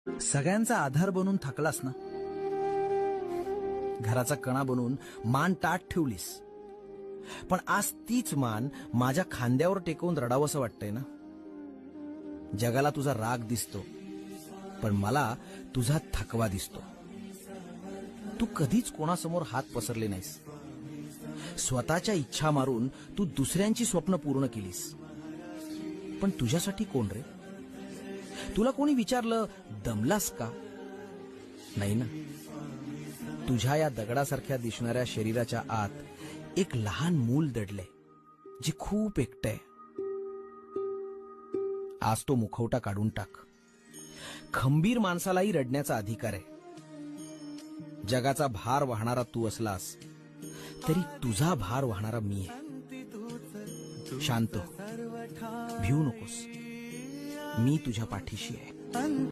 सगळ्यांचा आधार बनून थकलास ना, घराचा कणा बनून मान ताठ ठेवलीस, पण आज तीच मान माझ्या खांद्यावर टेकवून रडावंसं वाटतंय ना. जगाला तुझा राग दिसतो, पण मला तुझा थकवा दिसतो. तू कधीच कोणासमोर हात पसरले नाहीस. स्वतःच्या इच्छा मारून तू दुसऱ्यांची स्वप्न पूर्ण केलीस. पण तुझ्यासाठी कोण रे? तुला कोणी विचारलं दमलास का? नाही ना. तुझ्या या दगडासारख्या दिसणाऱ्या शरीराच्या आत एक लहान मूल दडलंय, जे खूप एकटंय. आज तो मुखवटा काढून टाक. खंबीर माणसालाही रडण्याचा अधिकार आहे. जगाचा भार वाहणारा तू असलास तरी तुझा भार वाहणारा मी आहे. शांत हो, भिवू नकोस. मी तुझ्या पाठीशी आहे.